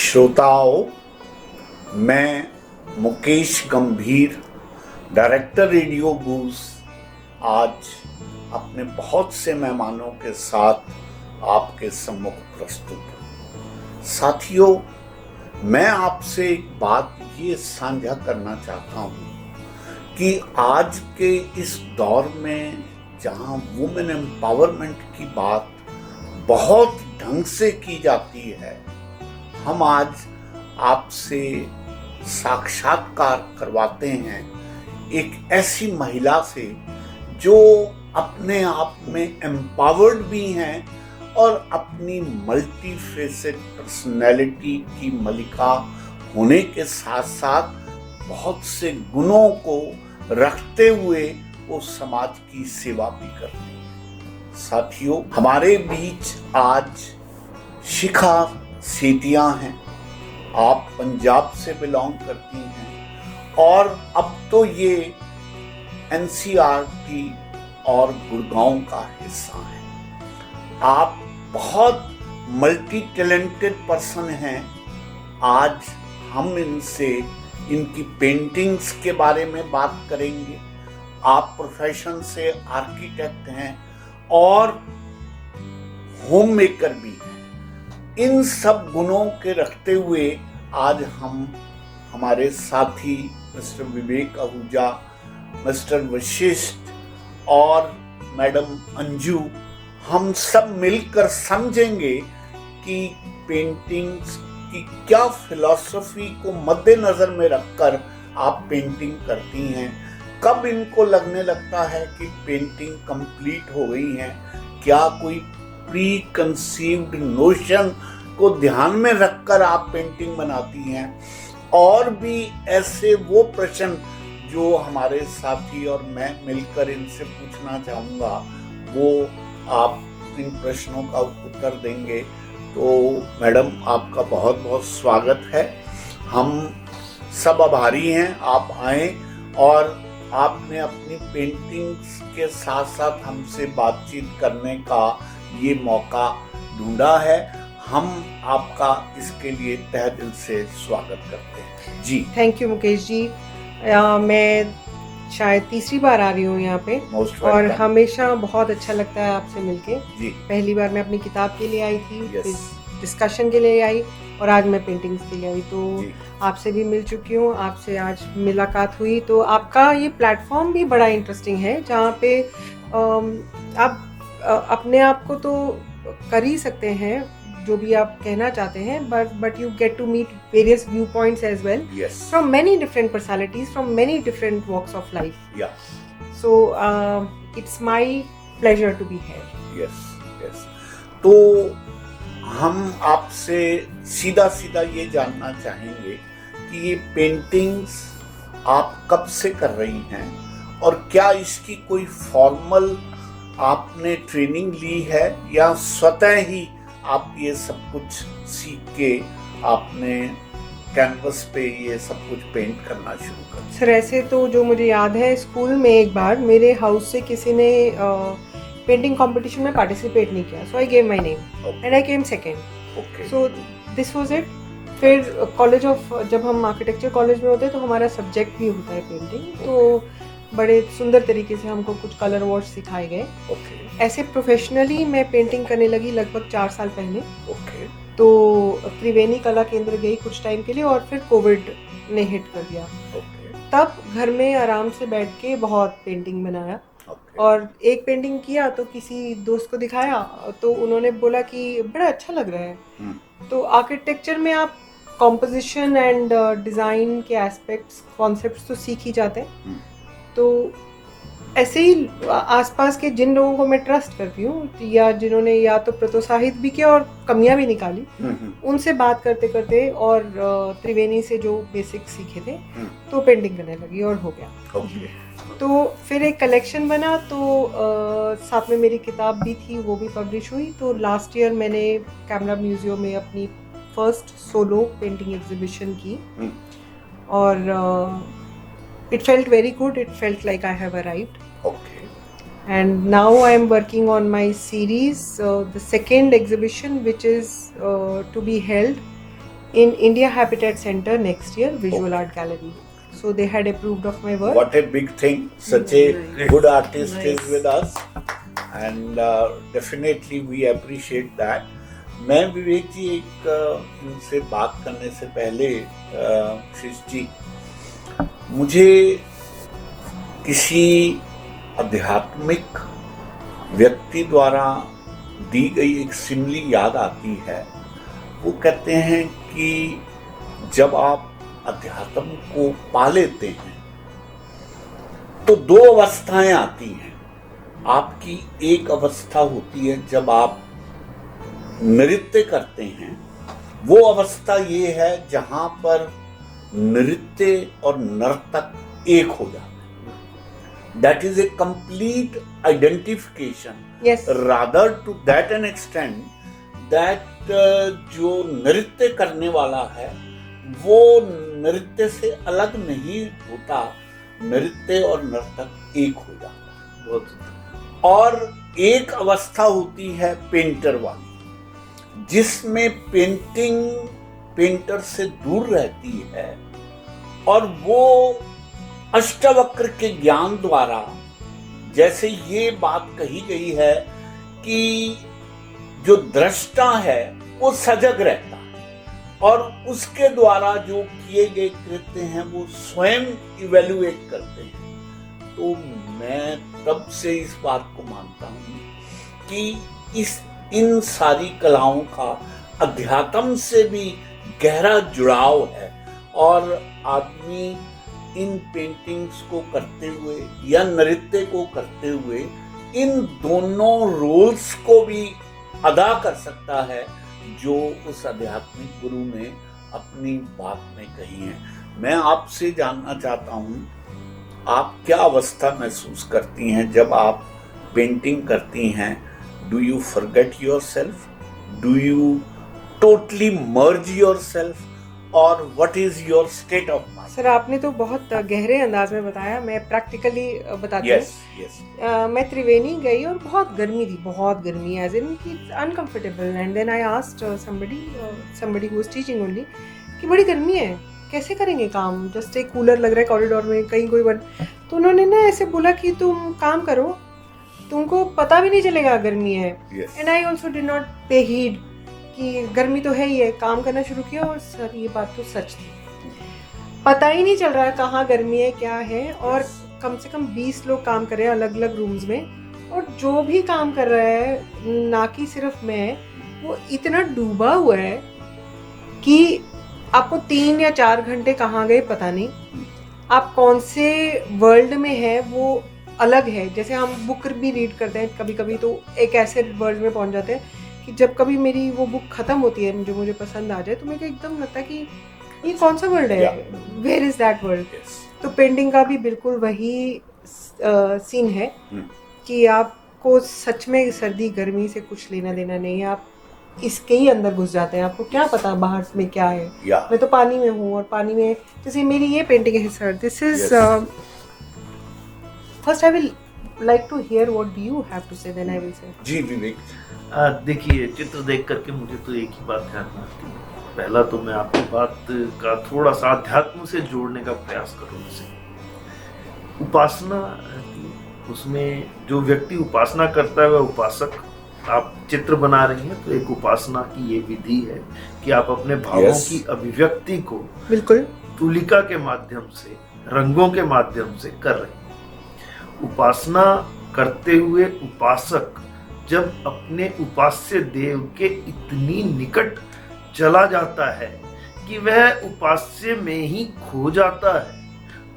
श्रोताओं, मैं मुकेश गंभीर, डायरेक्टर रेडियो गूज, आज अपने बहुत से मेहमानों के साथ आपके सम्मुख प्रस्तुत हूँ। साथियों, मैं आपसे एक बात ये साझा करना चाहता हूँ कि आज के इस दौर में जहाँ वुमेन एम्पावरमेंट की बात बहुत ढंग से की जाती है, हम आज आपसे साक्षात्कार करवाते हैं एक ऐसी महिला से जो अपने आप में एम्पावर्ड भी हैं और अपनी मल्टी फेसेट पर्सनैलिटी की मलिका होने के साथ साथ बहुत से गुणों को रखते हुए वो समाज की सेवा भी करती हैं। साथियों, हमारे बीच आज शिखा सेतिया हैं। आप पंजाब से बिलोंग करती हैं और अब तो ये NCERT और गुड़गांव का हिस्सा है। आप बहुत मल्टी टैलेंटेड पर्सन हैं। आज हम इनसे इनकी पेंटिंग्स के बारे में बात करेंगे। आप प्रोफेशन से आर्किटेक्ट हैं और होम मेकर भी हैं। इन सब गुणों के रखते हुए आज हम हमारे साथी मिस्टर विवेक आहूजा, मिस्टर वशिष्ठ और मैडम अंजू, हम सब मिलकर समझेंगे कि पेंटिंग्स की क्या फिलॉसफी को मद्देनजर में रखकर आप पेंटिंग करती हैं। कब इनको लगने लगता है कि पेंटिंग कंप्लीट हो गई है, क्या कोई प्री कंसीव्ड नोशन को ध्यान में रखकर आप पेंटिंग बनाती हैं, और भी ऐसे वो प्रश्न जो हमारे साथी और मैं मिलकर इनसे पूछना चाहूँगा, वो आप इन प्रश्नों का उत्तर देंगे। तो मैडम, आपका बहुत बहुत स्वागत है। हम सब आभारी हैं आप आए और आपने अपनी पेंटिंग्स के साथ साथ हमसे बातचीत करने का ये मौका ढूंढा है। हम आपका इसके लिए तहे दिल से स्वागत करते हैं जी। Thank you Mukesh ji. मैं शायद तीसरी बार आ रही हूँ यहाँ पे और हमेशा बहुत अच्छा लगता है आपसे मिलके जी। पहली बार मैं अपनी किताब के लिए आई थी, डिस्कशन के लिए आई और आज मैं पेंटिंग्स के लिए आई। तो आपसे भी मिल चुकी हूँ, आपसे आज मुलाकात हुई। तो आपका ये प्लेटफॉर्म भी बड़ा इंटरेस्टिंग है जहाँ पे आप अपने आप को तो कर ही सकते हैं जो भी आप कहना चाहते हैं, but you get to meet various viewpoints as well. Yes. From many different personalities, from many different walks of life. Yeah. So it's my pleasure to be here. Yes, yes. तो हम आपसे सीधा सीधा ये जानना चाहेंगे कि ये पेंटिंग्स आप कब से कर रही हैं और क्या इसकी कोई फॉर्मल आपने ट्रेनिंग ली है या स्वतः ही आप ये सब कुछ सीख के आपने कैनवस पे ये सब कुछ पेंट करना शुरू कर दिया? सर, ऐसे तो जो मुझे याद है, स्कूल में एक बार मेरे हाउस से किसी ने पेंटिंग कंपटीशन में पार्टिसिपेट नहीं किया, so I gave my name and I came second. So this was it. फिर कॉलेज ऑफ, जब हम आर्किटेक्चर कॉलेज में होते हैं तो हमारा सब्जेक्ट भी होता है पेंटिंग। तो बड़े सुंदर तरीके से हमको कुछ कलर वॉश सिखाए गए। ऐसे प्रोफेशनली मैं पेंटिंग करने लगी लगभग 4 साल पहले। तो त्रिवेणी कला केंद्र गई कुछ टाइम के लिए और फिर कोविड ने हिट कर दिया। तब घर में आराम से बैठ के बहुत पेंटिंग बनाया। और एक पेंटिंग किया तो किसी दोस्त को दिखाया तो उन्होंने बोला कि बड़ा अच्छा लग रहा है। तो आर्किटेक्चर में आप कॉम्पोजिशन एंड डिज़ाइन के एस्पेक्ट्स, कॉन्सेप्ट्स तो सीख ही जाते हैं। तो ऐसे ही आसपास के जिन लोगों को मैं ट्रस्ट करती हूँ या जिन्होंने या तो प्रोत्साहित भी किया और कमियां भी निकाली, उनसे बात करते करते और त्रिवेणी से जो बेसिक सीखे थे तो पेंटिंग करने लगी और हो गया। तो फिर एक कलेक्शन बना, तो साथ में मेरी किताब भी थी, वो भी पब्लिश हुई। तो लास्ट ईयर मैंने कैमरा म्यूजियम में अपनी फर्स्ट सोलो पेंटिंग एग्जीबिशन की और it felt very good. It felt like I have arrived. Okay. And now I am working on my series, the second exhibition, which is to be held in India Habitat Center next year, Visual Art Gallery. So they had approved of my work. What a big thing! Such a good artist is with us, and definitely we appreciate that. मैं विवेक जी एक इनसे बात करने से पहले शिश जी, मुझे किसी आध्यात्मिक व्यक्ति द्वारा दी गई एक सिमली याद आती है। वो कहते हैं कि जब आप अध्यात्म को पा लेते हैं तो दो अवस्थाएं आती हैं। आपकी एक अवस्था होती है जब आप नृत्य करते हैं, वो अवस्था ये है जहां पर नृत्य और नर्तक एक हो जाते हैं। That is a complete identification, rather to that an extent that जो नृत्य करने वाला है वो नृत्य से अलग नहीं होता, नृत्य और नर्तक एक हो जाता है। और एक अवस्था होती है पेंटर वाली, जिसमें पेंटिंग पेंटर से दूर रहती है और वो अष्टवक्र के ज्ञान द्वारा, जैसे ये बात कही गई है कि जो दृष्टा है वो सजग रहता है और उसके द्वारा जो किए गए कृत्य हैं वो स्वयं इवेल्युएट करते हैं। तो मैं तब से इस बात को मानता हूँ कि इन सारी कलाओं का अध्यात्म से भी गहरा जुड़ाव है और आदमी इन पेंटिंग्स को करते हुए या नृत्य को करते हुए इन दोनों रोल्स को भी अदा कर सकता है जो उस आध्यात्मिक गुरु ने अपनी बात में कही है। मैं आपसे जानना चाहता हूँ, आप क्या अवस्था महसूस करती हैं जब आप पेंटिंग करती हैं? Do you forget yourself? Do you totally merge yourself? और what is your state of mind? Sir, आपने तो बहुत गहरे अंदाज में बताया, मैं प्रैक्टिकली बताती हूँ। मैं त्रिवेणी गई और बहुत गर्मी थी, बहुत गर्मी, एज इन कि uncomfortable. And then I asked somebody who was teaching only कि बड़ी गर्मी है, कैसे करेंगे काम, जस्ट एक कूलर लग रहा है कॉरिडोर में, कहीं कोई बन। तो उन्होंने ना ऐसे बोला कि तुम काम करो, तुमको पता भी नहीं चलेगा गर्मी है। And I also did not पे हीड कि गर्मी तो है ही है, काम करना शुरू किया। और सर, ये बात तो सच थी, पता ही नहीं चल रहा है कहाँ गर्मी है क्या है। और कम से कम 20 लोग काम कर रहे हैं अलग अलग रूम्स में, और जो भी काम कर रहा है, ना कि सिर्फ मैं, वो इतना डूबा हुआ है कि आपको 3 या 4 घंटे कहाँ गए पता नहीं। आप कौन से वर्ल्ड में है वो अलग है। जैसे हम बुक भी रीड करते हैं कभी कभी, तो एक ऐसे वर्ल्ड में पहुंच जाते हैं कि जब कभी मेरी वो बुक खत्म होती है जो मुझे पसंद आ जाए, तो मेरे को एकदम लगता है कि ये कौन सा वर्ल्ड है, वेयर इज दैट वर्ल्ड। तो पेंटिंग का भी बिल्कुल वही सीन है कि आपको सच में सर्दी गर्मी से कुछ लेना देना नहीं है, आप इसके ही अंदर घुस जाते हैं। आपको क्या पता बाहर में क्या है। मैं तो पानी में हूँ, और पानी में जैसे मेरी ये पेंटिंग है sir, this is first I will like to hear what do you have to say, then I will say। जी विवेक, देखिए, चित्र देख करके मुझे तो एक ही बात ध्यान में आती है। पहला तो मैं आपकी बात का थोड़ा सा अध्यात्म से जोड़ने का प्रयास करूँ। जैसे उपासना, उसमें जो व्यक्ति उपासना करता है वह उपासक। आप चित्र बना रही हैं तो एक उपासना की ये विधि है कि आप अपने भावों की अभिव्यक्ति को बिल्कुल तुलिका के माध्यम से, रंगों के माध्यम से कर रही हैं। उपासना करते हुए उपासक जब अपने उपास्य देव के इतनी निकट चला जाता है कि वह उपास्य में ही खो जाता है,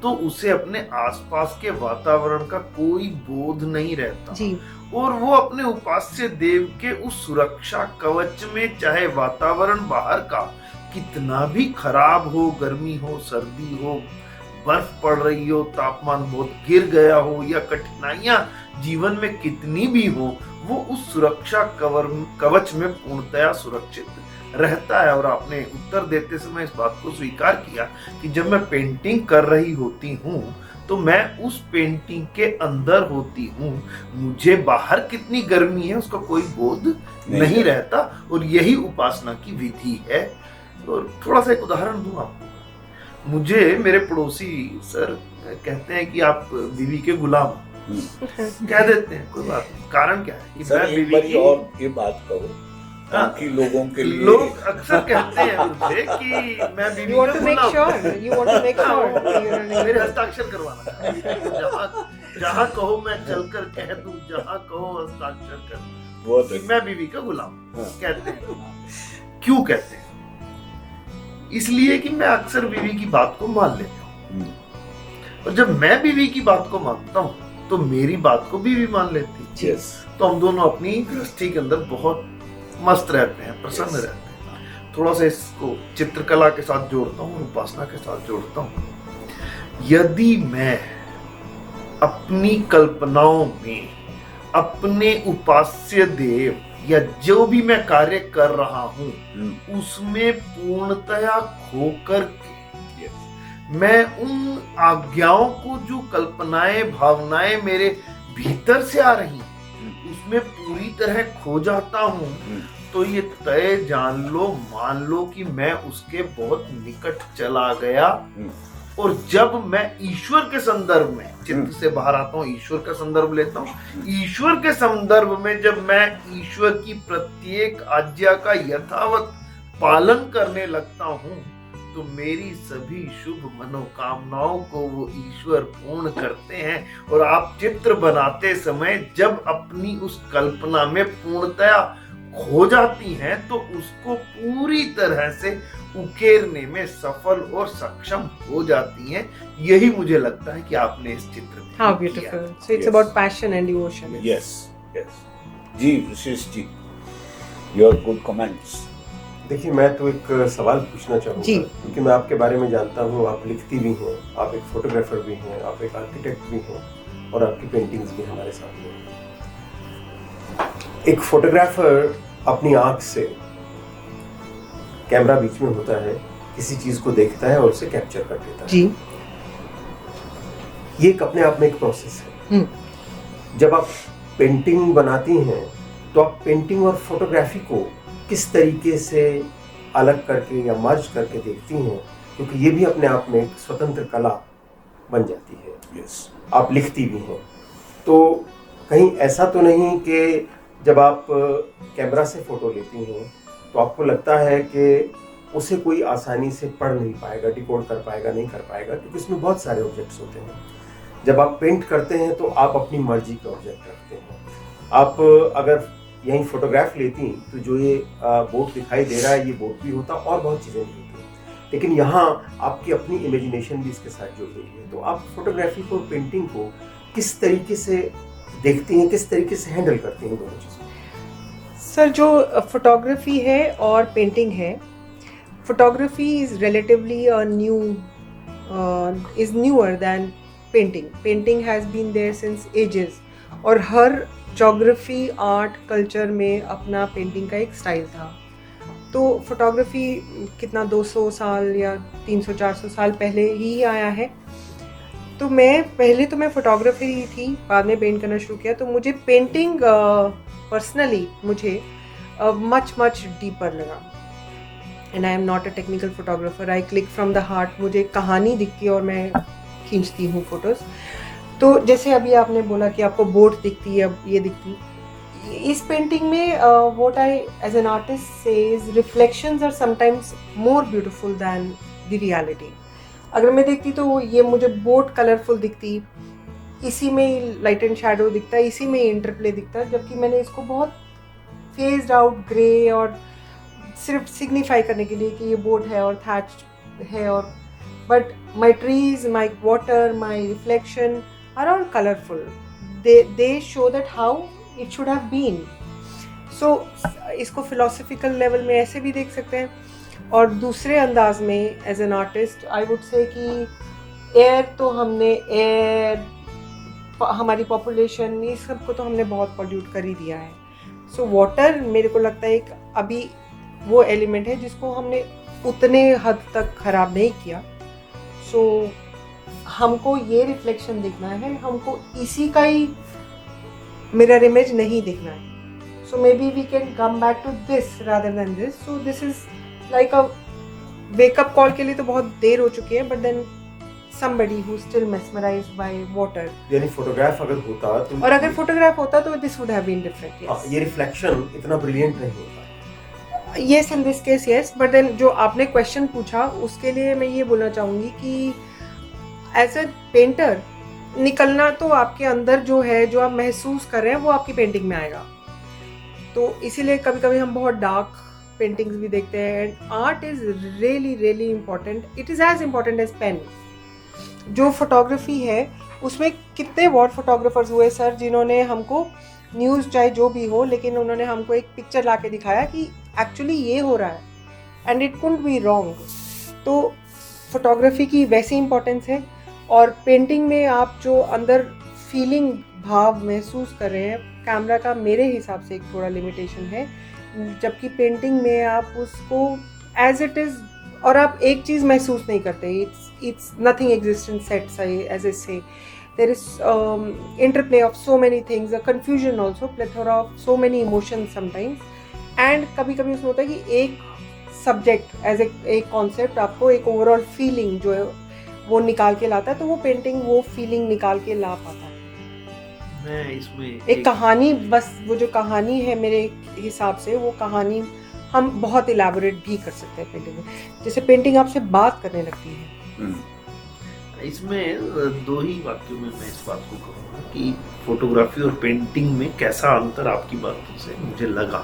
तो उसे अपने आसपास के वातावरण का कोई बोध नहीं रहता जी। और वो अपने उपास्य देव के उस सुरक्षा कवच में, चाहे वातावरण बाहर का कितना भी खराब हो, गर्मी हो, सर्दी हो, बर्फ पड़ रही हो, तापमान बहुत गिर गया हो, या कठिनाइयां जीवन में कितनी भी हो, वो उस सुरक्षा कवच में पूर्णतया सुरक्षित रहता है। और आपने उत्तर देते समय इस बात को स्वीकार किया कि जब मैं पेंटिंग कर रही होती हूँ तो मैं उस पेंटिंग के अंदर होती हूँ, मुझे बाहर कितनी गर्मी है उसका कोई बोध नहीं रहता। और यही उपासना की विधि है। तो थोड़ा सा एक उदाहरण दूं आपको। मुझे मेरे पड़ोसी सर कहते हैं कि आप बीवी के गुलाम कह देते हैं, कोई बात नहीं। कारण क्या है कि सर मैं एक बीवी बारी की, और ये बात कहो ताकि लोगों के लिए लोग अक्सर कहते हैं मुझे कि मैं बीवी You want का to make Ghulam sure. You want to make sure. that you're not मेरे a- हस्ताक्षर करवाना है। जहाँ कहो मैं चलकर कह दूं, जहाँ कहो हस्ताक्षर कर दूं बहुत कि अच्छा। मैं बीवी का गुलाम हाँ। कहते हैं। क्यों कहते हैं? इसलिए कि मैं अक्सर बीवी की बात को मान लेता हूँ, और जब मैं बीवी की बात को मानता हूँ तो मेरी बात को बीवी मान लेती है। यस तो हम दोनों अपनी गृहस्थी के अंदर बहुत मस्त रहते हैं, प्रसन्न Yes. रहते हैं। थोड़ा सा इसको चित्रकला के साथ जोड़ता हूँ, उपासना के साथ जोड़ता हूँ। यदि मैं अपनी कल्पनाओं में अपने उपास्य देव या जो भी मैं कार्य कर रहा हूँ उसमें पूर्णतया खोकर के मैं उन आज्ञाओं को, जो कल्पनाएं भावनाएं मेरे भीतर से आ रही हैं, उसमें पूरी तरह खो जाता हूँ, तो ये तय जान लो, मान लो कि मैं उसके बहुत निकट चला गया। और जब मैं ईश्वर के संदर्भ में चित्त से बाहर आता हूँ, ईश्वर का संदर्भ लेता हूँ, ईश्वर के संदर्भ में जब मैं ईश्वर की प्रत्येक आज्ञा का यथावत पालन करने लगता हूँ, तो मेरी सभी शुभ मनोकामनाओं को वो ईश्वर पूर्ण करते हैं। और आप चित्र बनाते समय जब अपनी उस कल्पना में पूर्णतया खो जाती हैं, तो उसको पूरी तरह से उकेरने में सफल और सक्षम हो जाती हैं। यही मुझे लगता है कि आपने इस चित्र में How किया। beautiful. So it's Yes. about passion and devotion. Yes yes ji Vishesh ji, your good comments. देखिए, मैं तो एक सवाल पूछना चाहूँगा, जी। क्योंकि मैं आपके बारे में जानता हूँ, आप लिखती भी हैं, आप एक फोटोग्राफर भी हैं, आप एक आर्किटेक्ट भी हैं, और आपकी पेंटिंग्स भी हमारे सामने हैं। एक फोटोग्राफर अपनी आँख से, कैमरा बीच में होता है, किसी चीज़ को देखता है और उसे कैप्चर कर लेता है। जी। ये एक अपने आप में एक प्रोसेस है। जब आप पेंटिंग बनाती हैं तो आप पेंटिंग और फोटोग्राफी को किस तरीके से अलग करके या मर्ज करके देखती हैं, क्योंकि ये भी अपने आप में एक स्वतंत्र कला बन जाती है। यस आप लिखती भी हैं, तो कहीं ऐसा तो नहीं कि जब आप कैमरा से फ़ोटो लेती हैं तो आपको लगता है कि उसे कोई आसानी से पढ़ नहीं पाएगा, डिकोड कर पाएगा, नहीं कर पाएगा, क्योंकि उसमें बहुत सारे ऑब्जेक्ट्स होते हैं। जब आप पेंट करते हैं तो आप अपनी मर्जी के ऑब्जेक्ट रखते हैं। आप अगर यहीं फोटोग्राफ लेती तो जो ये बोट दिखाई दे रहा है, ये बोट भी होता और बहुत चीज़ें भी होती, लेकिन यहाँ आपकी अपनी इमेजिनेशन भी इसके साथ जुड़ रही है। तो आप फोटोग्राफी को, पेंटिंग को किस तरीके से देखती हैं, किस तरीके से हैंडल करती हैं दोनों चीज़ों? सर, जो फोटोग्राफी है और पेंटिंग है, photography is relatively is newer than painting. Painting has been there since ages, और हर जोग्राफी, आर्ट, कल्चर में अपना पेंटिंग का एक स्टाइल था। तो फोटोग्राफी कितना 200 साल या 300-400 साल पहले ही आया है। तो मैं फोटोग्राफी ही थी, बाद में पेंट करना शुरू किया। तो मुझे पेंटिंग पर्सनली मुझे मच डीपर लगा। And I am not a technical photographer, I click from the heart. मुझे कहानी दिखती है और मैं खींचती हूँ फोटोज़। तो जैसे अभी आपने बोला कि आपको बोट दिखती है, अब ये दिखती, इस पेंटिंग में what I as an artist से is reflections are sometimes more beautiful than the reality. अगर मैं देखती तो ये मुझे बोट कलरफुल दिखती, इसी में लाइट एंड शैडो दिखता है, इसी में इंटरप्ले दिखता है, जबकि मैंने इसको बहुत फेज्ड आउट ग्रे और सिर्फ सिग्निफाई करने के लिए कि ये बोट है और थैच्ड है, और but my trees, my water, my reflection are all colorful. They show that how it should have been. So इसको philosophical level में ऐसे भी देख सकते हैं, और दूसरे अंदाज में as an artist I would say कि एयर तो हमने हमारी पॉपुलेशन, ये सब को तो हमने बहुत पॉल्यूट कर ही दिया है। सो वाटर मेरे को लगता है एक अभी वो एलिमेंट है जिसको हमने उतने हद तक ख़राब नहीं किया। सो हमको ये रिफ्लेक्शन देखना है, हमको इसी का ही मिरर इमेज नहीं देखना है। So may be we can come back to this rather than this. So this is like a wake up call के लिए तो बहुत देर हो चुकी है, but then somebody who still mesmerized by water. यानी फोटोग्राफ अगर होता तो, और अगर फोटोग्राफ होता तो this would have been different. हाँ, Yes. ये रिफ्लेक्शन इतना ब्रिलियंट नहीं होता। Yes, in this case yes, but then जो आपने क्वेश्चन पूछा उसके लिए मैं ये बोलना चाहूँगी कि एज अ पेंटर निकलना तो आपके अंदर जो है, जो आप महसूस कर रहे हैं वो आपकी पेंटिंग में आएगा। तो इसीलिए कभी कभी हम बहुत डार्क पेंटिंग्स भी देखते हैं। And art is really really important, it is as important as pen. जो फोटोग्राफी है उसमें कितने वॉर फोटोग्राफर्स हुए सर, जिन्होंने हमको न्यूज़ चाहे जो भी हो, लेकिन उन्होंने हमको एक पिक्चर ला के दिखाया कि एक्चुअली ये हो रहा है and it couldn't be wrong. तो फोटोग्राफी की वैसी इंपॉर्टेंस है। और पेंटिंग में आप जो अंदर फीलिंग भाव महसूस कर रहे हैं, कैमरा का मेरे हिसाब से एक थोड़ा लिमिटेशन है, जबकि पेंटिंग में आप उसको एज इट इज़, और आप एक चीज़ महसूस नहीं करते। It's nothing exist in sets, as I say there is interplay of so many things, a confusion also, plethora of so many emotions sometimes, and कभी कभी उसमें होता है कि एक सब्जेक्ट एज एक कॉन्सेप्ट आपको एक ओवरऑल फीलिंग जो है वो निकाल के लाता है, तो वो पेंटिंग वो फीलिंग निकाल के ला पाता है। मैं इसमें एक कहानी, बस वो जो कहानी है मेरे हिसाब से, वो कहानी हम बहुत इलेबोरेट भी कर सकते हैं पेंटिंग में, जैसे पेंटिंग आपसे बात करने लगती है। इसमें दो ही वाक्यों में मैं इस बात को कहूँगा कि फोटोग्राफी और पेंटिंग में कैसा अंतर आपकी बातों से मुझे लगा।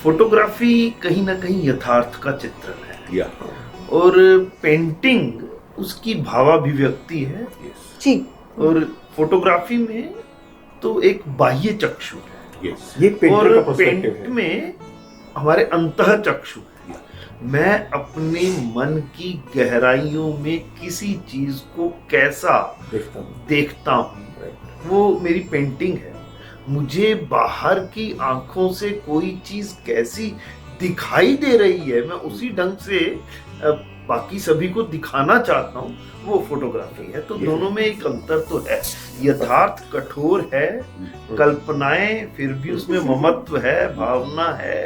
फोटोग्राफी कहीं ना कहीं यथार्थ का चित्रण है, और पेंटिंग उसकी भावाभिव्यक्ति है जी। और फोटोग्राफी में तो एक बाह्य चक्षु है, ये पेंटर और का पर्सपेक्टिव पेंट है। में हमारे अंतः चक्षु है। मैं अपने मन की गहराइयों में किसी चीज को कैसा देखता हूँ, वो मेरी पेंटिंग है। मुझे बाहर की आंखों से कोई चीज कैसी दिखाई दे रही है, मैं उसी ढंग से बाकी सभी को दिखाना चाहता हूँ, वो फोटोग्राफी है। तो दोनों में एक अंतर तो है। यथार्थ कठोर है, कल्पनाएं फिर भी उसमें ममत्व है, भावना है,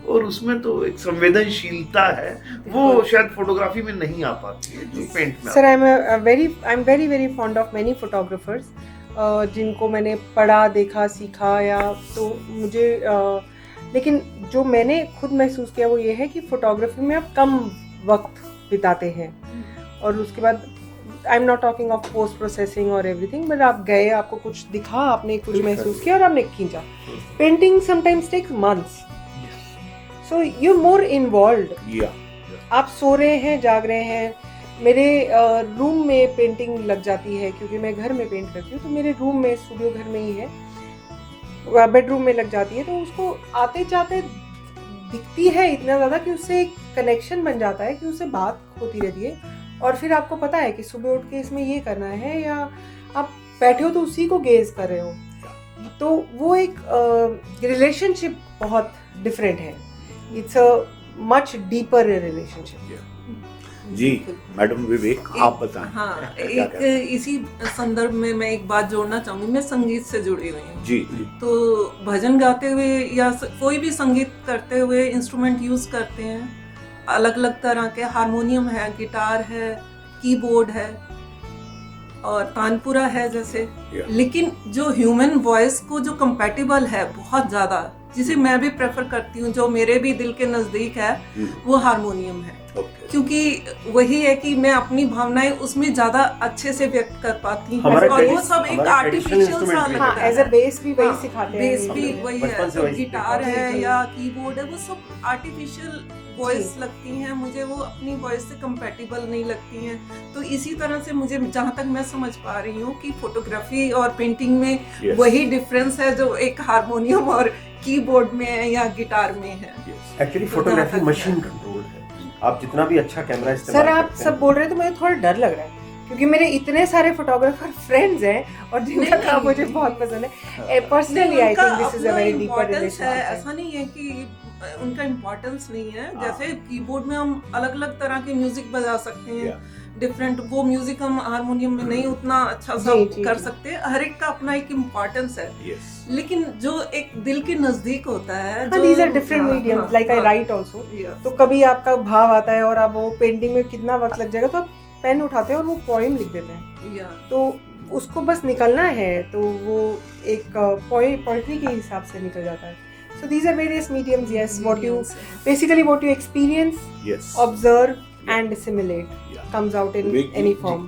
और उसमें तो एक संवेदनशीलता है, वो शायद फोटोग्राफी में नहीं आ पाती है जो पेंट में। Sir I am very very fond of many photographers जिनको मैंने पढ़ा, देखा, सीखा, या तो मुझे लेकिन जो मैंने खुद महसूस किया वो ये है कि फोटोग्राफी में आप कम वक्त बिताते हैं, और उसके बाद I am not talking of post processing और एवरीथिंग, बट आप गए, आपको कुछ दिखा, आपने कुछ महसूस किया और आपने खींचा। Painting sometimes takes months, so you more involved. आप सो रहे हैं, जाग रहे हैं। मेरे रूम में पेंटिंग लग जाती है क्योंकि मैं घर में पेंट करती हूँ, तो मेरे रूम में, स्टूडियो घर में ही है, बेडरूम में लग जाती है, तो उसको आते जाते दिखती है इतना ज़्यादा कि उससे एक कनेक्शन बन जाता है, कि उससे बात होती रहती है, और फिर आपको पता है कि सुबह उठ के इसमें ये करना है, या आप बैठे हो तो उसी को गेज कर रहे हो। तो वो एक रिलेशनशिप बहुत डिफरेंट है, it's a much deeper relationship. जी मैडम विवेक, आप बताएं। हाँ, एक इसी संदर्भ में मैं एक बात जोड़ना चाहूंगी। मैं संगीत से जुड़ी हुई हूँ जी। तो भजन गाते हुए या कोई भी संगीत करते हुए इंस्ट्रूमेंट यूज करते हैं, अलग अलग तरह के, हारमोनियम है, गिटार है, कीबोर्ड है और तानपुरा है जैसे। लेकिन जो ह्यूमन वॉइस को जो कंपैटिबल है बहुत ज्यादा, जिसे मैं भी प्रेफर करती हूँ, जो मेरे भी दिल के नजदीक है, वो हारमोनियम है। क्योंकि वही है कि मैं अपनी भावनाएं उसमें ज्यादा अच्छे से व्यक्त कर पाती हूँ, और वो सब एक आर्टिफिशियल सा लगता है। एज अ बेस भी वही सिखाते हैं, बेस भी वही है, तो गिटार है या कीबोर्ड है, वो सब आर्टिफिशियल वॉइस लगती हैं मुझे, वो अपनी वॉइस से कंपैटिबल नहीं लगती हैं। तो इसी तरह से मुझे, जहाँ तक मैं समझ पा रही हूँ, कि फोटोग्राफी और पेंटिंग में वही डिफरेंस है जो एक हारमोनियम और कीबोर्ड में है या गिटार में है। एक्चुअली फोटोग्राफी मशीन कंट्रोल है। आप जितना भी अच्छा कैमरा इस्तेमाल सर आप सब बोल रहे हैं तो मुझे थोड़ा डर लग रहा है, क्योंकि मेरे इतने सारे फोटोग्राफर फ्रेंड्स हैं और जिनका काम मुझे बहुत पसंद है। Personally I think this is a very deeper relationship. ऐसा नहीं है कि उनका इम्पोर्टेंस नहीं है। जैसे कीबोर्ड में हम अलग अलग तरह के म्यूजिक बजा सकते हैं, डिफरेंट, वो म्यूजिक हम हारमोनियम में नहीं उतना अच्छा सा जी, कर जी। सकते, हर एक का अपना एक इम्पोर्टेंस है, Yes. लेकिन जो एक दिल के नजदीक होता है, हाँ, these are different mediums, like I write also. तो कभी आपका भाव आता है और आप वो पेंटिंग में कितना वक्त लग जाएगा, तो आप पेन उठाते हैं और वो पोएम लिख देते हैं, तो उसको बस निकलना है, तो वो एक पोएट्री के हिसाब से निकल जाता है. So these are various mediums, yes, what you experience, Yes. observe and assimilate Yeah. comes out in Vivek any ji, form.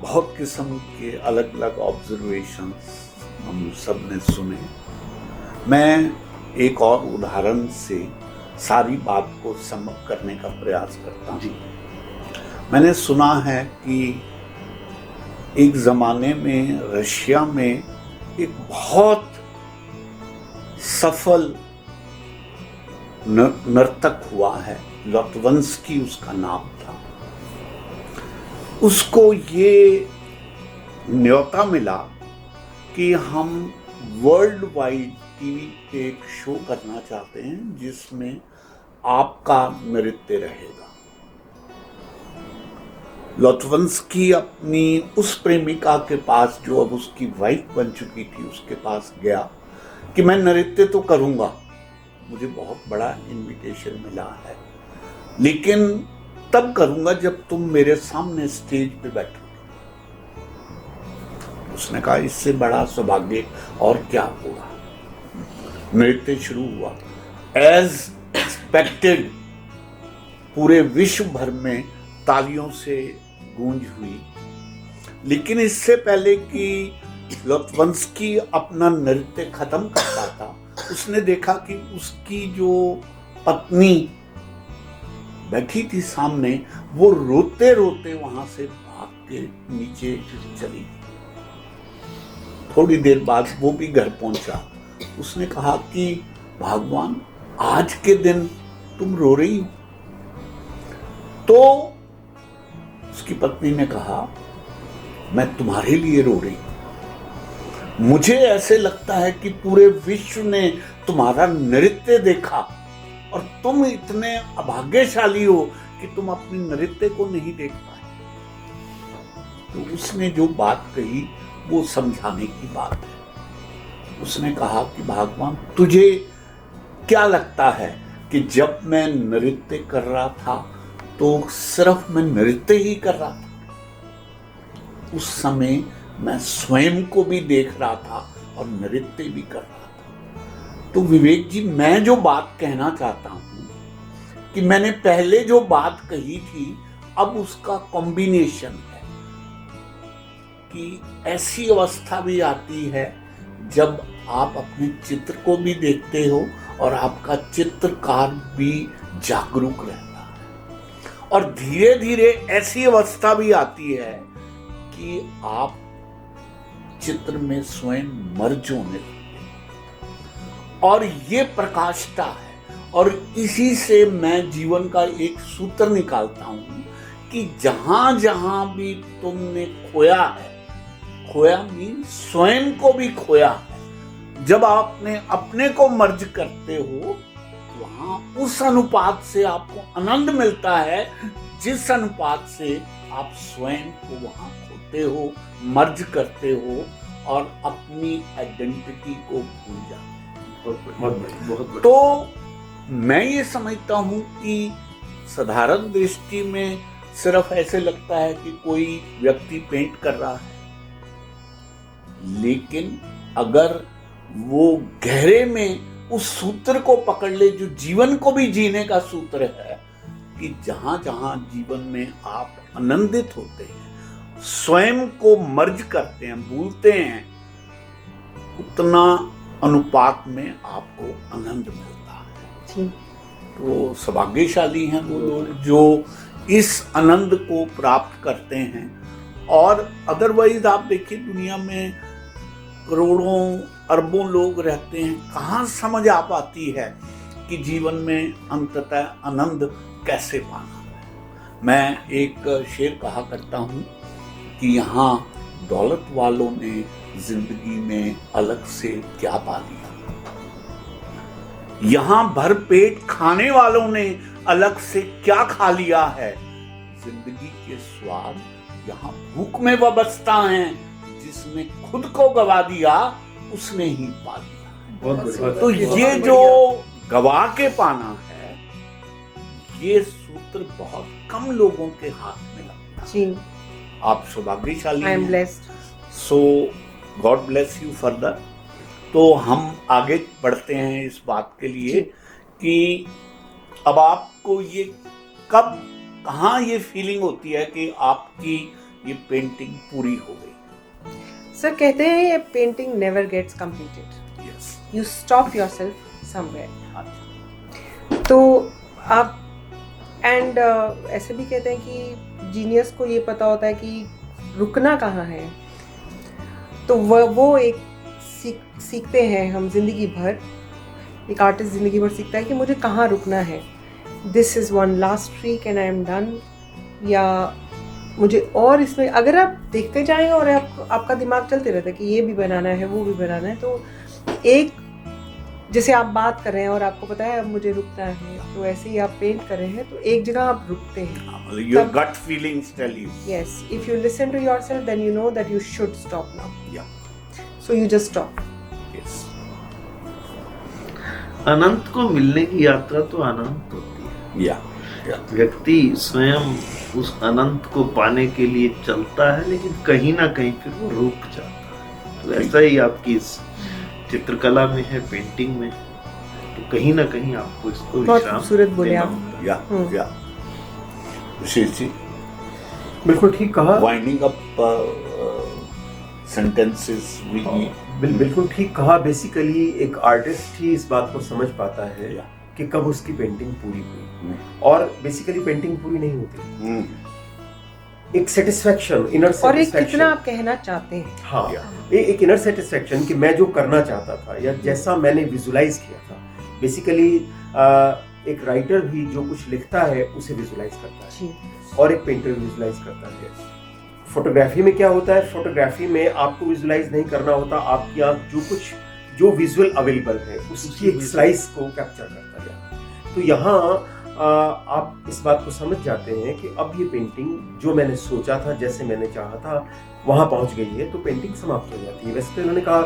बहुत किस्म के अलग अलग ऑब्जर्वेशंस हम सब ने सुने. मैं एक और उदाहरण से सारी बात को समअप करने का प्रयास करता हूँ. मैंने सुना है कि एक ज़माने में रशिया में एक बहुत सफल नर्तक हुआ है, लोटवंस्की उसका नाम था. उसको ये न्योता मिला कि हम वर्ल्ड वाइड टीवी पे एक शो करना चाहते हैं जिसमें आपका नृत्य रहेगा. लोटवंस्की अपनी उस प्रेमिका के पास, जो अब उसकी वाइफ बन चुकी थी, उसके पास गया कि मैं नृत्य तो करूंगा, मुझे बहुत बड़ा इनविटेशन मिला है, लेकिन तब करूंगा जब तुम मेरे सामने स्टेज पे बैठोगे. उसने कहा इससे बड़ा सौभाग्य और क्या होगा. नृत्य शुरू हुआ. एज एक्सपेक्टेड पूरे विश्व भर में तालियों से गूंज हुई. लेकिन इससे पहले कि लोटवंस्की अपना नृत्य खत्म कर पाता, उसने देखा कि उसकी जो पत्नी बैठी थी सामने, वो रोते रोते वहां से भाग के नीचे चली गई. थोड़ी देर बाद वो भी घर पहुंचा. उसने कहा कि भगवान, आज के दिन तुम रो रही हो. तो उसकी पत्नी ने कहा, मैं तुम्हारे लिए रो रही हूं. मुझे ऐसे लगता है कि पूरे विश्व ने तुम्हारा नृत्य देखा और तुम इतने अभाग्यशाली हो कि तुम अपने नृत्य को नहीं देख पाए. तो उसने जो बात कही वो समझाने की बात है. उसने कहा कि भगवान, तुझे क्या लगता है कि जब मैं नृत्य कर रहा था तो सिर्फ मैं नृत्य ही कर रहा था? उस समय मैं स्वयं को भी देख रहा था और नृत्य भी कर रहा था. तो विवेक जी, मैं जो बात कहना चाहता हूं कि मैंने पहले जो बात कही थी, अब उसका कॉम्बिनेशन है कि ऐसी अवस्था भी आती है जब आप अपने चित्र को भी देखते हो और आपका चित्रकार भी जागरूक रहता है. और धीरे धीरे ऐसी अवस्था भी आती है कि आप चित्र में स्वयं मर्ज होने लगते हैं. और ये प्रकाशता है. और इसी से मैं जीवन का एक सूत्र निकालता हूं कि जहां जहां भी तुमने खोया है, खोया मीन स्वयं को भी खोया है, जब आपने अपने को मर्ज करते हो, वहां उस अनुपात से आपको आनंद मिलता है जिस अनुपात से आप स्वयं को वहां खोते हो, मर्ज करते हो और अपनी आइडेंटिटी को भूल जाते हो. तो मैं ये समझता हूं कि साधारण दृष्टि में सिर्फ ऐसे लगता है कि कोई व्यक्ति पेंट कर रहा है, लेकिन अगर वो गहरे में उस सूत्र को पकड़ ले जो जीवन को भी जीने का सूत्र है, कि जहां जहां जीवन में आप आनंदित होते हैं, स्वयं को मर्ज करते हैं, भूलते हैं, उतना अनुपात में आपको आनंद मिलता है. तो सौभाग्यशाली हैं वो लोग जो इस आनंद को प्राप्त करते हैं. और अदरवाइज आप देखिए, दुनिया में करोड़ों अरबों लोग रहते हैं, कहाँ समझ आ पाती है कि जीवन में अंततः आनंद कैसे पाना है. मैं एक शेर कहा करता हूँ कि यहाँ दौलत वालों ने जिंदगी में अलग से क्या पा लिया, यहाँ भर पेट खाने वालों ने अलग से क्या खा लिया है। जिंदगी के स्वाद यहाँ भूख में वाबस्ता हैं, जिसने खुद को गवा दिया उसने ही पा लिया। बहुत बढ़िया। तो ये जो गवा के पाना है, ये सूत्र बहुत कम लोगों के हाथ में लगता है। जी, आप सौभाग्यशाली आई एम हैं। Blessed. So God bless you further. तो हम आगे बढ़ते हैं इस बात के लिए कि अब आपको ये कब कहाँ ये फीलिंग होती है कि आपकी ये पेंटिंग पूरी हो गई। सर कहते हैं ये painting never gets completed, yes, you stop yourself somewhere. तो आप एंड ऐसे भी कहते हैं कि जीनियस को ये पता होता है कि रुकना कहाँ है। तो वो एक सीखते हैं हम जिंदगी भर, एक आर्टिस्ट जिंदगी भर सीखता है कि मुझे कहाँ रुकना है। This is one last trick and I am done, या मुझे और इसमें अगर आप देखते जाएंगे और आपका दिमाग चलते रहता है कि ये भी बनाना है वो भी बनाना है, तो एक जैसे आप बात कर रहे हैं और आपको पता है अब मुझे रुकना है, तो ऐसे ही आप पेंट कर रहे हैं तो एक जगह आप रुकते हैं। Your gut feelings tell you. Yes, if you listen to yourself then you know that you should stop now, या so you just stop. Yes. Anant को मिलने की यात्रा तो अनंत होती है। या व्यक्ति स्वयं उस अनंत को पाने के लिए चलता है, लेकिन कहीं ना कहीं फिर वो रुक जाता है। तो ऐसा ही आपकी इस चित्रकला में है, पेंटिंग में, तो कहीं ना कहीं आपको इसको बहुत विश्राम खूबसूरत बोले देना आप। होता है। या विशेष जी, बिल्कुल ठीक कहा। वाइंडिंग अप सेंटेंसेस बिल्कुल ठीक कहा। बेसिकली एक आर्टिस्ट ही इस बात को समझ पाता है या कि कब उसकी पेंटिंग पूरी हुई, और बेसिकली पेंटिंग पूरी नहीं होती। एक सेटिस्फेक्शन, इनर और एक सेटिस्फेक्शन, कितना आप कहना चाहते हैं। हाँ, एक इनर सेटिस्फेक्शन कि मैं जो करना चाहता था या जैसा मैंने विजुलाइज किया था। बेसिकली एक राइटर भी जो कुछ लिखता है उसे विजुलाइज करता है, जी, और एक पेंटर विजुलाइज करता है। फोटोग्राफी में क्या होता है, फोटोग्राफी में आपको विजुलाइज नहीं करना होता, आपकी आंख जो विजुअल अवेलेबल है उसकी एक स्लाइस को कैप्चर करता है। तो यहाँ आप इस बात को समझ जाते हैं कि अब ये पेंटिंग जो मैंने सोचा था, जैसे मैंने चाहा था, वहां पहुंच गई है, तो पेंटिंग समाप्त हो जाती है। वैसे तो इन्होंने कहा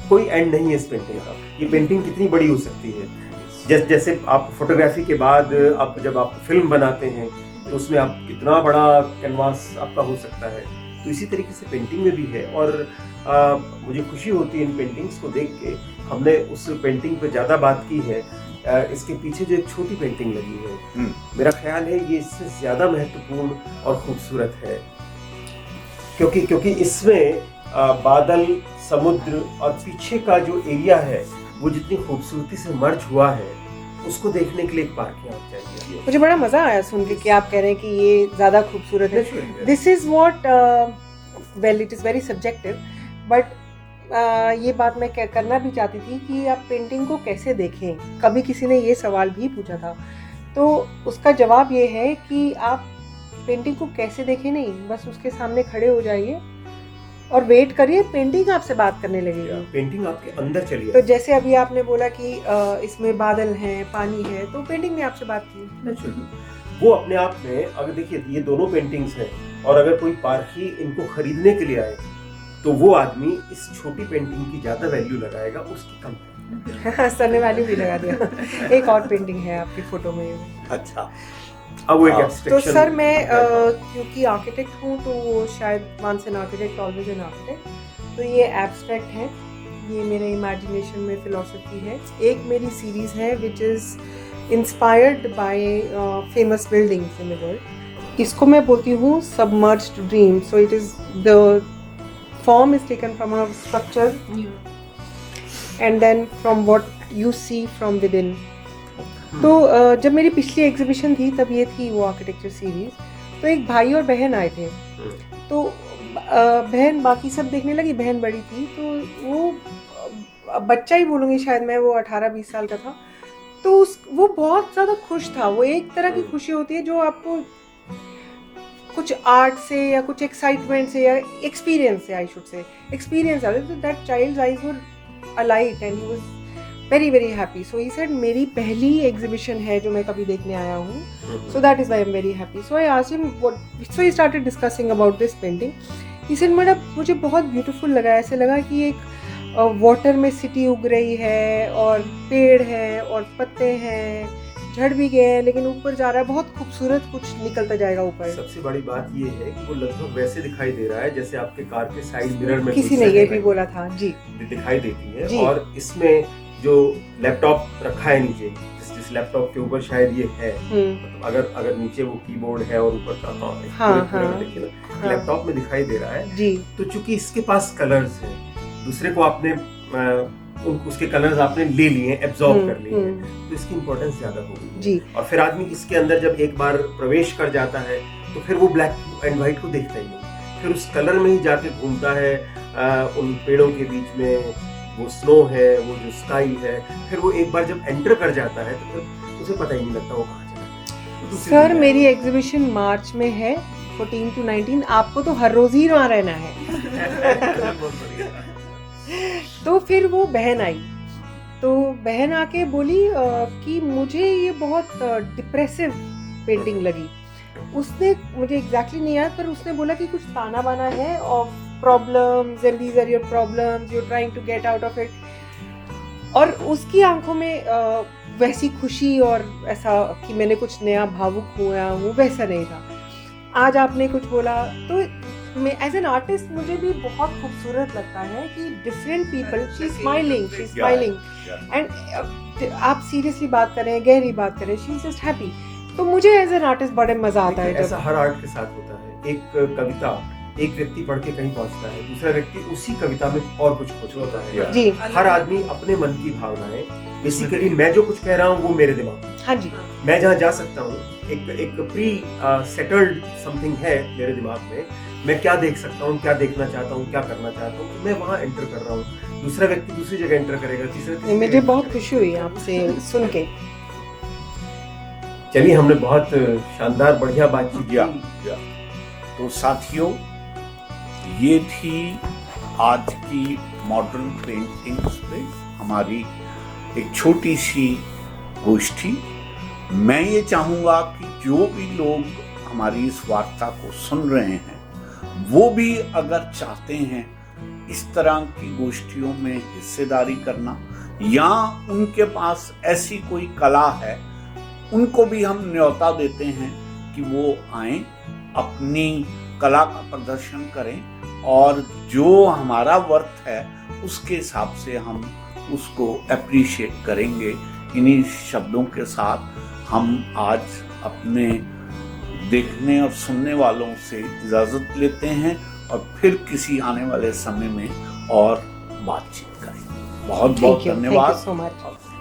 कोई एंड नहीं है इस पेंटिंग का, ये पेंटिंग कितनी बड़ी हो सकती है। जैसे आप फोटोग्राफी के बाद अब जब आप फिल्म बनाते हैं तो उसमें आप कितना बड़ा कैनवास आपका हो सकता है, तो इसी तरीके से पेंटिंग में भी है। और मुझे खुशी होती है इन पेंटिंग्स को देख के। हमने उस पेंटिंग पे ज़्यादा बात की है, इसके पीछे जो एक छोटी पेंटिंग लगी है, मेरा ख्याल है ये इससे ज़्यादा महत्वपूर्ण और खूबसूरत है, क्योंकि इसमें बादल, समुद्र और पीछे का जो एरिया है वो जितनी खूबसूरती से मर्ज हुआ है, उसको देखने के लिए एक बार की आप चाहिए। मुझे बड़ा मजा आया सुन के कि आप कह रहे हैं कि ये ज्यादा खूबसूरत है। This is what, well it is very subjective, but ये बात मैं करना भी चाहती थी कि आप पेंटिंग को कैसे देखें। कभी किसी ने ये सवाल भी पूछा था, तो उसका जवाब ये है कि आप पेंटिंग को कैसे देखें नहीं, बस उसके सामने खड़े हो जाइए और वेट करिए, पेंटिंग आपसे बात करने लगेगी। पेंटिंग आपके अंदर चली तो जैसे अभी आपने बोला कि इसमें बादल हैं, पानी है, तो पेंटिंग ने आपसे बात की। नेचुरली वो अपने आप में, अगर देखिए ये दोनों पेंटिंग्स हैं, और अगर कोई पारखी इनको खरीदने के लिए आए तो वो आदमी इस छोटी पेंटिंग की ज्यादा वैल्यू लगाएगा, उसकी कम है। सर ने वैल्यू भी लगा दिया। एक और पेंटिंग है आपकी फोटो में। अच्छा, अब वो एक तो एब्स्ट्रैक्शन। सर मैं क्योंकि आर्किटेक्ट हूँ, तो शायद once an architect always an architect, तो ये एब्स्ट्रैक्ट है, ये मेरे इमेजिनेशन में फिलॉसफी है। एक मेरी सीरीज है which is inspired by famous buildings in the world. इसको मैं बोलती हूँ submerged dream. So it is the form is taken from a structure and then from what you see from within. तो जब मेरी पिछली एग्जीबिशन थी तब ये थी वो आर्किटेक्चर सीरीज। तो एक भाई और बहन आए थे, तो बहन बाकी सब देखने लगी, बहन बड़ी थी, तो वो बच्चा ही बोलूँगी शायद मैं, वो 18-20 साल का था। तो वो बहुत ज़्यादा खुश था। वो एक तरह की खुशी होती है जो आपको कुछ आर्ट से या कुछ एक्साइटमेंट से या एक्सपीरियंस से, आई शुड से एक्सपीरियंस आ रहा है। तो that child's eyes were alight and he was very very happy. So he said मेरी पहली एग्जीबिशन है जो मैं कभी देखने आया हूँ. So that is why I'm very happy. So I asked him what. So he started discussing about this painting. He said, madam मुझे बहुत ब्यूटीफुल लगा. ऐसे लगा कि एक वाटर में सिटी उग रही है और पेड़ है और पत्ते हैं, झड़ भी गए हैं लेकिन ऊपर जा रहा है, बहुत खूबसूरत कुछ निकलता जाएगा ऊपर. सबसे बड़ी बात ये है कि वो लगभग वैसे दिखाई दे रहा है जैसे आपके कार के साइड मिरर में किसी ने ये भी बोला था जी. दिखाई देती है. जी. और इसमें जो लैपटॉप रखा है नीचे, जिस लैपटॉप के ऊपर शायद ये है, मतलब अगर नीचे वो कीबोर्ड है और ऊपर का देखिए ना, लैपटॉप में दिखाई दे रहा है जी. तो चूंकि इसके पास कलर्स हैं, दूसरे को आपने उसके कलर्स आपने ले लिए, एब्जॉर्ब कर लिए, तो इसकी इम्पोर्टेंस ज्यादा होगी जी. और फिर आदमी इसके अंदर जब एक बार प्रवेश कर जाता है तो फिर वो ब्लैक एंड व्हाइट को देखता ही नहीं, फिर उस कलर में ही जाके घूमता है. उन पेड़ों के बीच में वो स्नो है, वो जो स्काई है, फिर वो एक बार जब एंटर कर जाता है तो फिर उसे पता ही नहीं लगता वो कहाँ चला गया. सर मेरी एग्जीबिशन मार्च में है 14 to 19. आपको तो हर रोज ही वहाँ रहना है. तो फिर वो बहन आई, तो बहन आके बोली कि मुझे ये बहुत डिप्रेसिव पेंटिंग लगी. उसने मुझे एग्जैक्टली नहीं याद, पर उसने बोला कि कुछ ताना बाना है of problems and these are your problems, you are trying to get out of it. और उसकी आंखों में वैसी खुशी और ऐसा कि मैंने कुछ नया भावुक हुआ हूँ वैसा नहीं था. आज आपने कुछ बोला तो मैं एज एन आर्टिस्ट मुझे भी बहुत खूबसूरत लगता है कि different people, she smiling and आप सीरियसली बात करें, गहरी बात करें, शी इज जस्ट हैप्पी. तो मुझे एज एन आर्टिस्ट बड़े मजा आता है. ऐसा हर आर्ट के साथ होता है. एक कविता एक व्यक्ति पढ़ के कहीं पहुंचता है, दूसरा व्यक्ति उसी कविता में और कुछ होता है जी. हर आदमी अपने मन की भावनाएं, बेसिकली मैं जो कुछ कह रहा हूँ वो मेरे दिमाग में, हाँ जी, मैं जहाँ जा सकता हूँ, एक प्री सेटल्ड समथिंग है मेरे दिमाग में, मैं क्या देख सकता हूँ, क्या देखना चाहता हूँ, क्या करना चाहता हूँ, मैं वहाँ एंटर कर रहा हूँ. दूसरा व्यक्ति दूसरी जगह एंटर करेगा, तीसरा. मुझे बहुत खुशी हुई आपसे सुन के. चलिए, हमने बहुत शानदार बढ़िया बातचीत की. तो साथियों, ये थी आज की मॉडर्न पेंटिंग्स पे हमारी एक छोटी सी गोष्ठी. मैं ये चाहूँगा कि जो भी लोग हमारी इस वार्ता को सुन रहे हैं वो भी अगर चाहते हैं इस तरह की गोष्ठियों में हिस्सेदारी करना, या उनके पास ऐसी कोई कला है, उनको भी हम न्योता देते हैं कि वो आएं, अपनी कला का प्रदर्शन करें और जो हमारा वर्थ है उसके हिसाब से हम उसको अप्रिशिएट करेंगे. इन्हीं शब्दों के साथ हम आज अपने देखने और सुनने वालों से इजाज़त लेते हैं और फिर किसी आने वाले समय में और बातचीत करेंगे. बहुत बहुत धन्यवाद. Thank you so much.